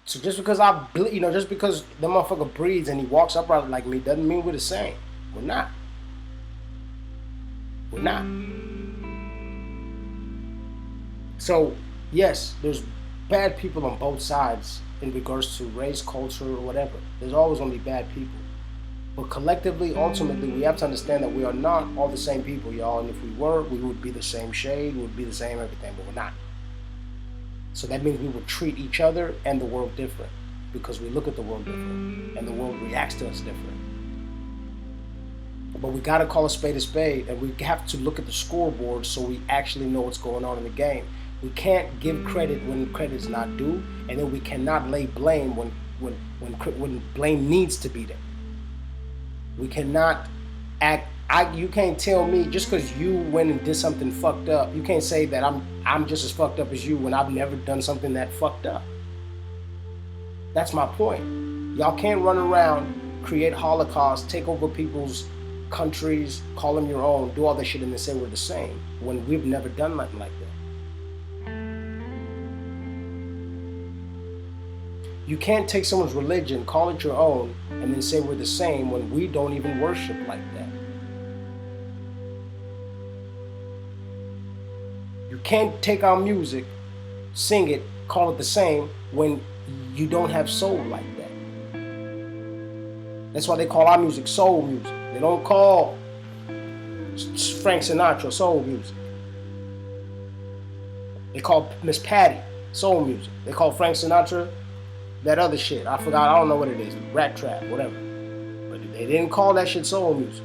So just because just because the motherfucker breathes and he walks upright like me doesn't mean we're the same. We're not. We're not. So yes, there's bad people on both sides in regards to race, culture, or whatever. There's always going to be bad people. But collectively, ultimately, we have to understand that we are not all the same people, y'all. And if we were, we would be the same shade, we would be the same everything, but we're not. So that means we would treat each other and the world different because we look at the world different and the world reacts to us different. But we got to call a spade, and we have to look at the scoreboard so we actually know what's going on in the game. We can't give credit when credit is not due, and then we cannot lay blame when blame needs to be there. We cannot act. You can't tell me just because you went and did something fucked up. You can't say that I'm just as fucked up as you when I've never done something that fucked up. That's my point. Y'all can't run around, create holocaust, take over people's countries, call them your own, do all this shit, and then say we're the same when we've never done nothing like that. You can't take someone's religion, call it your own, and then say we're the same when we don't even worship like that. You can't take our music, sing it, call it the same when you don't have soul like that. That's why they call our music soul music. They don't call Frank Sinatra soul music. They call Miss Patty soul music. They call Frank Sinatra that other shit. I forgot, I don't know what it is. Rat trap, whatever. But they didn't call that shit soul music.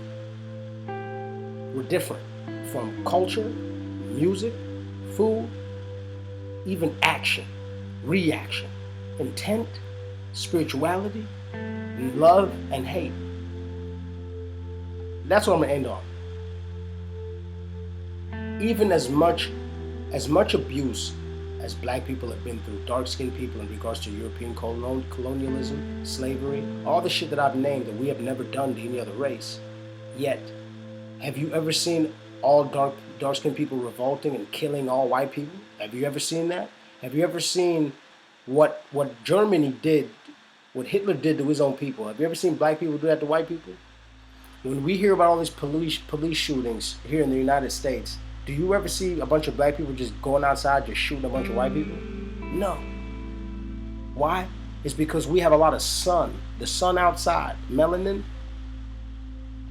We're different. From culture, music, food, even action, reaction, intent, spirituality, love, and hate. That's what I'm gonna end on. Even as much abuse as black people have been through, dark-skinned people in regards to European colonialism, slavery, all the shit that I've named that we have never done to any other race. Yet, have you ever seen all dark-skinned people revolting and killing all white people? Have you ever seen that? Have you ever seen what Germany did, what Hitler did to his own people? Have you ever seen black people do that to white people? When we hear about all these police shootings here in the United States, do you ever see a bunch of black people just going outside, just shooting a bunch of white people? No. Why? It's because we have a lot of sun. The sun outside, melanin,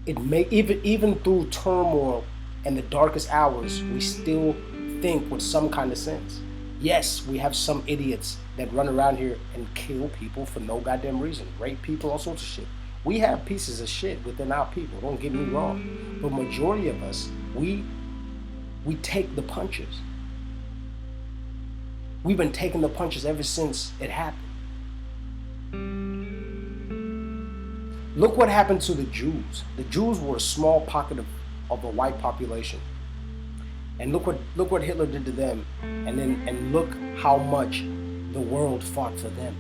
even through turmoil and the darkest hours, we still think with some kind of sense. Yes, we have some idiots that run around here and kill people for no goddamn reason, rape people, all sorts of shit. We have pieces of shit within our people, don't get me wrong. But majority of us, we take the punches. We've been taking the punches ever since it happened. Look what happened to the Jews. The Jews were a small pocket of a white population. And look what Hitler did to them. And look how much the world fought for them.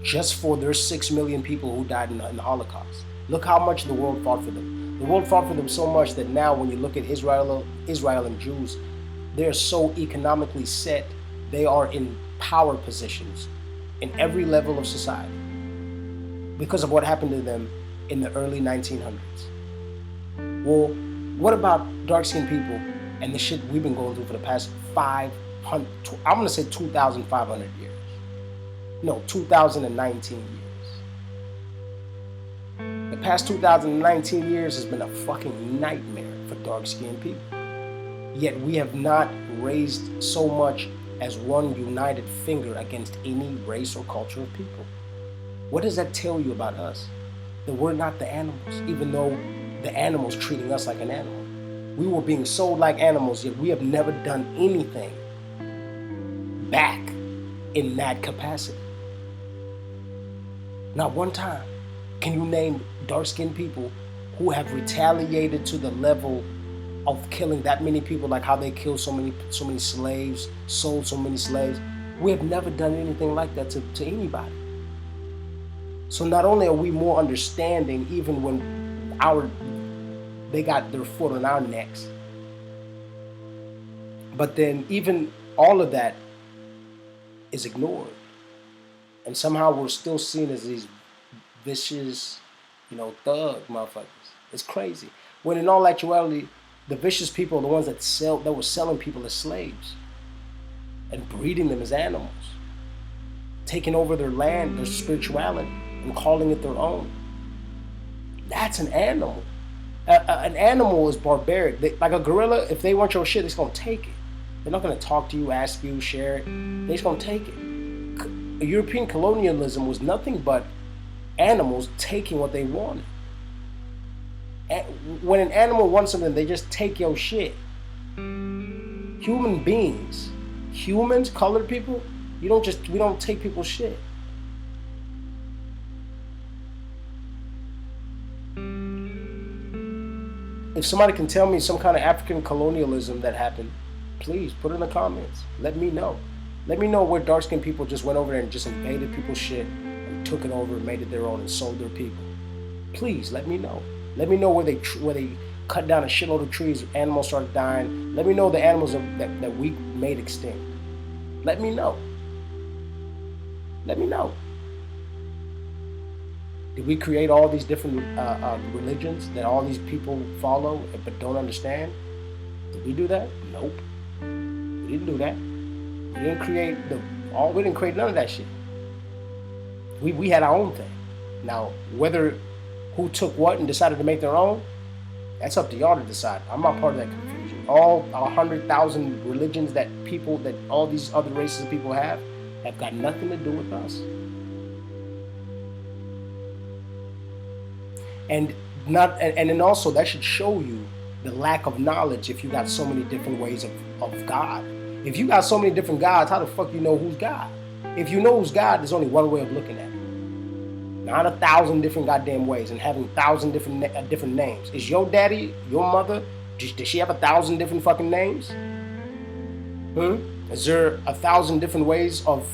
Just for their 6 million people who died in the Holocaust. Look how much the world fought for them. The world fought for them so much that now when you look at Israel and Jews, they're so economically set, they are in power positions in every level of society because of what happened to them in the early 1900s. Well, what about dark-skinned people and the shit we've been going through for the past 500, I'm going to say 2,500 years. No, 2019 years. The past 2019 years has been a fucking nightmare for dark-skinned people. Yet we have not raised so much as one united finger against any race or culture of people. What does that tell you about us? That we're not the animals, even though the animal's treating us like an animal. We were being sold like animals, yet we have never done anything back in that capacity. Not one time. Can you name dark-skinned people who have retaliated to the level of killing that many people, like how they killed so many slaves, sold so many slaves? We have never done anything like that to anybody. So not only are we more understanding, even when they got their foot on our necks, but then even all of that is ignored. And somehow we're still seen as these vicious, thug motherfuckers. It's crazy. When in all actuality, the vicious people are the ones that were selling people as slaves. and breeding them as animals, taking over their land, their spirituality, and calling it their own. That's an animal. An animal is barbaric. Like a gorilla, if they want your shit, they're gonna take it. They're not gonna talk to you, ask you, share it. They're just gonna take it. European colonialism was nothing but animals taking what they wanted. When an animal wants something, they just take your shit. Human beings, humans, colored people, we don't take people's shit. If somebody can tell me some kind of African colonialism that happened, please put it in the comments. Let me know. Let me know where dark-skinned people just went over there and just invaded people's shit and took it over and made it their own and sold their people. Please let me know. Let me know where they cut down a shitload of trees, animals started dying. Let me know the animals that we made extinct. Let me know. Let me know. Did we create all these different religions that all these people follow but don't understand? Did we do that? Nope. We didn't do that. We didn't create none of that shit. We had our own thing. Now, who took what and decided to make their own, that's up to y'all to decide. I'm not part of that confusion. All 100,000 religions that all these other races of people have got nothing to do with us. And then also that should show you the lack of knowledge if you got so many different ways of God. If you got so many different gods, how the fuck you know who's God? If you know who's God, there's only one way of looking at it. Not 1,000 different goddamn ways and having 1,000 different names. Is your daddy, your mother, does she have 1,000 different fucking names? Is there 1,000 different ways of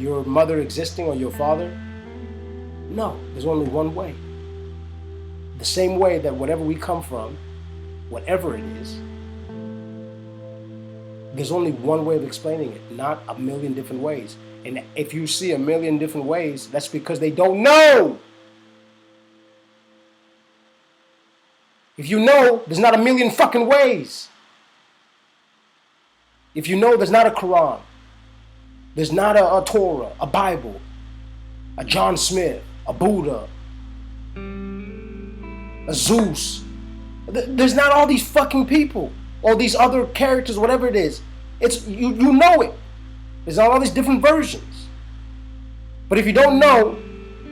your mother existing or your father? No, there's only one way. The same way that whatever we come from, whatever it is, there's only one way of explaining it, not a million different ways. And if you see a million different ways, that's because they don't know. If you know, there's not a million fucking ways. If you know, there's not a Quran. There's not a Torah, a Bible, a John Smith, a Buddha, a Zeus. There's not all these fucking people, all these other characters, whatever it is. It's you know it. There's all these different versions. But if you don't know,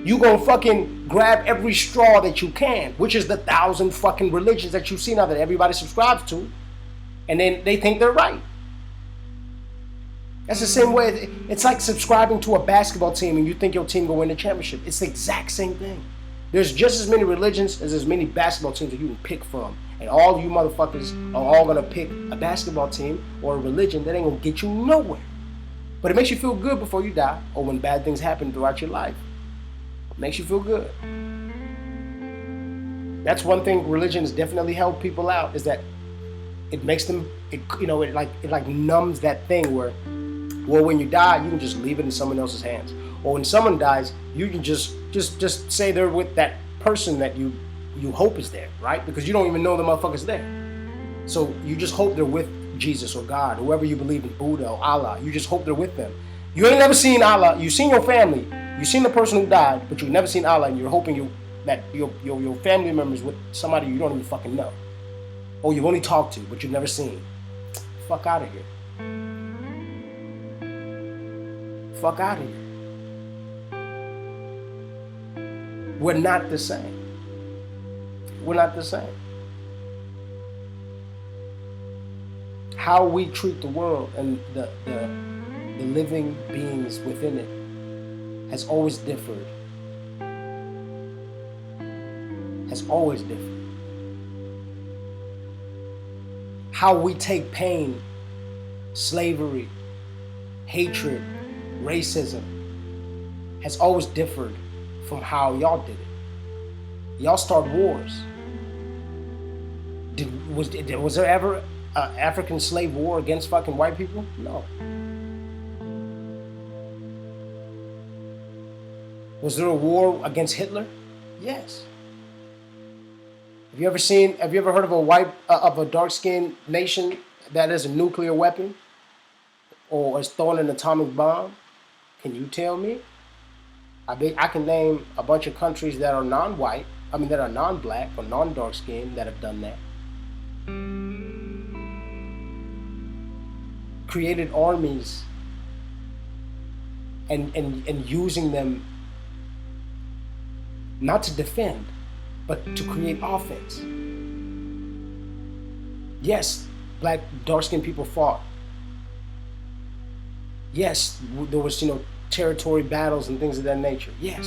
you gonna fucking grab every straw that you can, which is the 1,000 fucking religions that you see now that everybody subscribes to, and then they think they're right. That's the same way. It's like subscribing to a basketball team and you think your team will win the championship. It's the exact same thing. There's just as many religions as many basketball teams that you can pick from. And all you motherfuckers are all going to pick a basketball team or a religion that ain't going to get you nowhere. But it makes you feel good before you die or when bad things happen throughout your life. It makes you feel good. That's one thing religion has definitely helped people out, is that it makes them, it numbs that thing where, well, when you die, you can just leave it in someone else's hands. Or when someone dies, you can just say they're with that person that you hope is there, right? Because you don't even know the motherfucker's there. So you just hope they're with Jesus or God, whoever you believe in, Buddha or Allah. You just hope they're with them. You ain't never seen Allah. You've seen your family. You've seen the person who died, but you've never seen Allah, and you're hoping that your family members with somebody you don't even fucking know. Or you've only talked to, but you've never seen. Fuck out of here. Fuck out of here. We're not the same. We're not the same. How we treat the world and the living beings within it has always differed. Has always differed. How we take pain, slavery, hatred, racism has always differed from how y'all did it. Y'all start wars. Was there ever an African slave war against fucking white people? No. Was there a war against Hitler? Yes. Have you ever heard of a dark-skinned nation that has a nuclear weapon? or is throwing an atomic bomb? Can you tell me? I can name a bunch of countries that are non-white, that are non-black or non-dark skinned that have done that. Created armies and using them not to defend, but to create offense. Yes, black, dark-skinned people fought. Yes, there was, territory battles and things of that nature. Yes.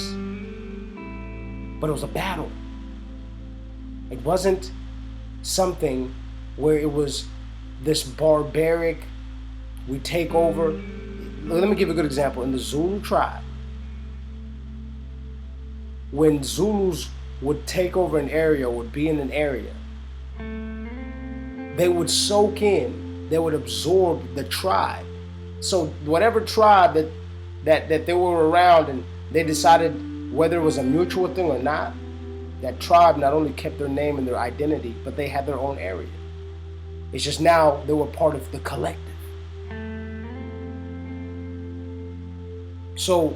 But it was a battle. It wasn't something where it was this barbaric, we take over. Let me give a good example. In the Zulu tribe, when Zulus would take over an area, would be in an area, they would soak in, they would absorb the tribe. So whatever tribe that they were around, and they decided whether it was a mutual thing or not, that tribe not only kept their name and their identity, but they had their own area. It's just now they were part of the collective. So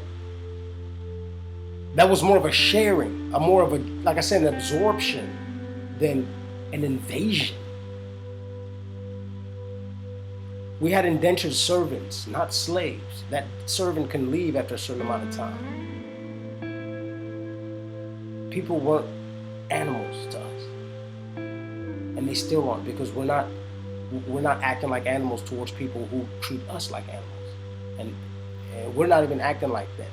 that was more of a sharing, more of a, like I said, an absorption than an invasion. We had indentured servants, not slaves. That servant can leave after a certain amount of time. People weren't animals to us. And they still aren't, because we're not acting like animals towards people who treat us like animals. And we're not even acting like that.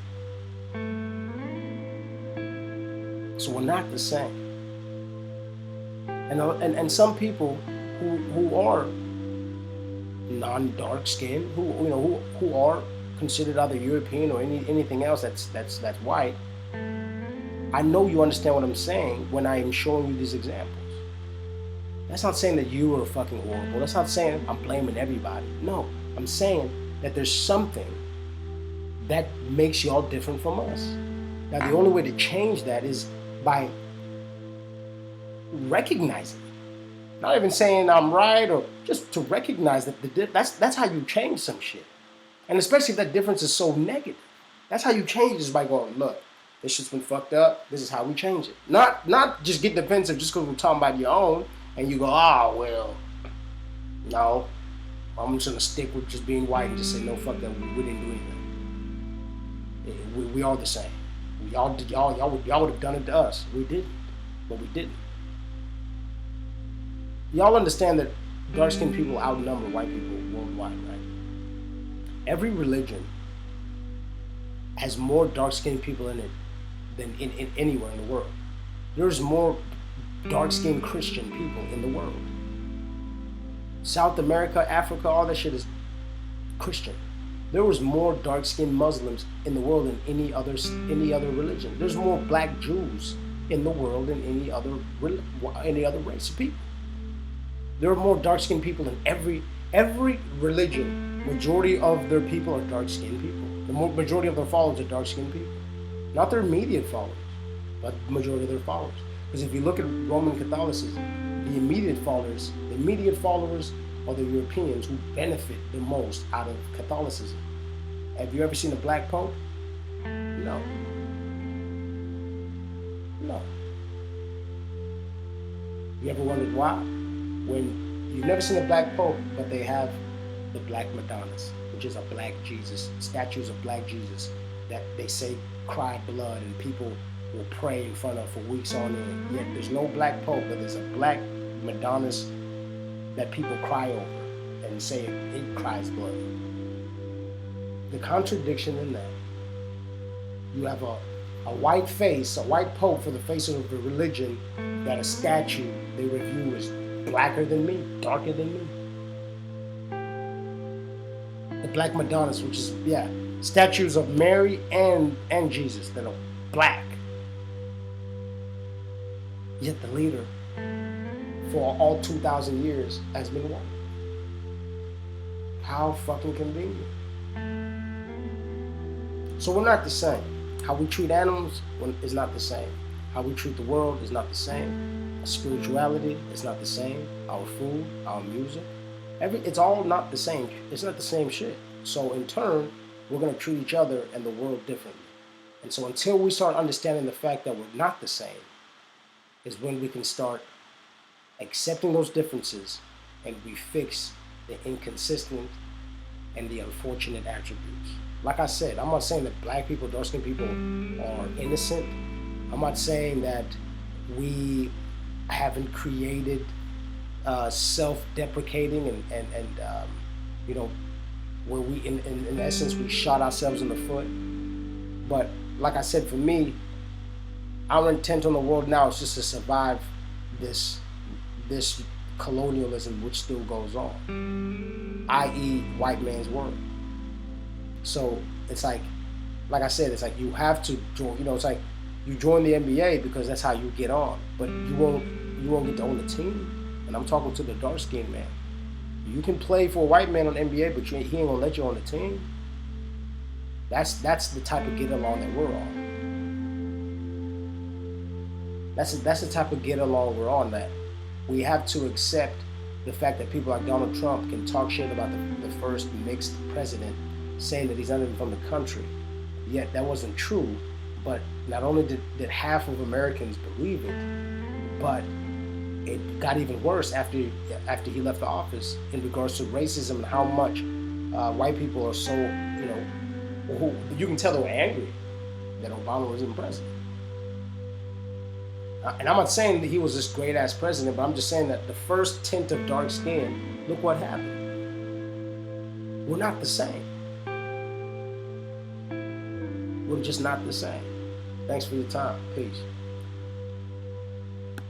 So we're not the same. And some people who are non-dark skinned, who are considered either European or anything else that's white, I know you understand what I'm saying when I am showing you these examples. That's not saying that you are fucking horrible. That's not saying I'm blaming everybody. No, I'm saying that there's something that makes y'all different from us. Now, the only way to change that is by recognizing it. Not even saying I'm right, or just to recognize that that's how you change some shit. And especially if that difference is so negative. That's how you change, is by going, look, this shit's been fucked up. This is how we change it. Not just get defensive just because we're talking about your own and you go, well, no, I'm just gonna stick with just being white and just say, no, fuck that, we didn't do anything. We are the same. Y'all would have done it to us. We didn't, but we didn't. Y'all understand that dark-skinned people outnumber white people worldwide, right? Every religion has more dark-skinned people in it than in anywhere in the world. There's more dark-skinned Christian people in the world. South America, Africa, all that shit is Christian. There was more dark-skinned Muslims in the world than any other religion. There's more black Jews in the world than any other race of people. There are more dark-skinned people in every religion. Majority of their people are dark-skinned people. The majority of their followers are dark-skinned people. Not their immediate followers, but the majority of their followers. Because if you look at Roman Catholicism, the immediate followers are the Europeans who benefit the most out of Catholicism. Have you ever seen a black pope? No. You ever wondered why? When you've never seen a black pope, but they have the black Madonnas, which is a black Jesus, statues of black Jesus that they say cry blood and people will pray in front of for weeks on end. Yet there's no black pope, but there's a black Madonnas that people cry over and say it cries blood. The contradiction in that, you have a white face, a white pope for the face of a religion that a statue they review as blacker than me, darker than me. The black Madonnas, which is, statues of Mary and Jesus that are black. Yet the leader for all 2,000 years has been white. How fucking convenient. So we're not the same. How we treat animals is not the same. How we treat the world is not the same. Our spirituality is not the same. Our food, our music, it's all not the same. It's not the same shit. So in turn, we're going to treat each other and the world differently. And so until we start understanding the fact that we're not the same, is when we can start accepting those differences and we fix the inconsistent and the unfortunate attributes. Like I said, I'm not saying that black people, dark-skinned people are innocent. I'm not saying that we haven't created self-deprecating and you know, where we, in essence, we shot ourselves in the foot. But like I said, for me, our intent on the world now is just to survive this colonialism which still goes on, i.e., white man's world. So it's like I said, it's like you have to join. You know, it's like you join the NBA because that's how you get on, but you won't get to own the team. And I'm talking to the dark skinned man. You can play for a white man on NBA, but he ain't gonna let you on the team. That's the type of get along that we're on. That's the type of get along we're on. That we have to accept the fact that people like Donald Trump can talk shit about the first mixed president, saying that he's not even from the country. Yet that wasn't true. But not only did half of Americans believe it, but it got even worse after he left the office in regards to racism and how much white people are so, you know, you can tell they were angry that Obama was in president. And I'm not saying that he was this great ass president, but I'm just saying that the first tint of dark skin, look what happened. We're not the same. We're just not the same. Thanks for your time. Peace.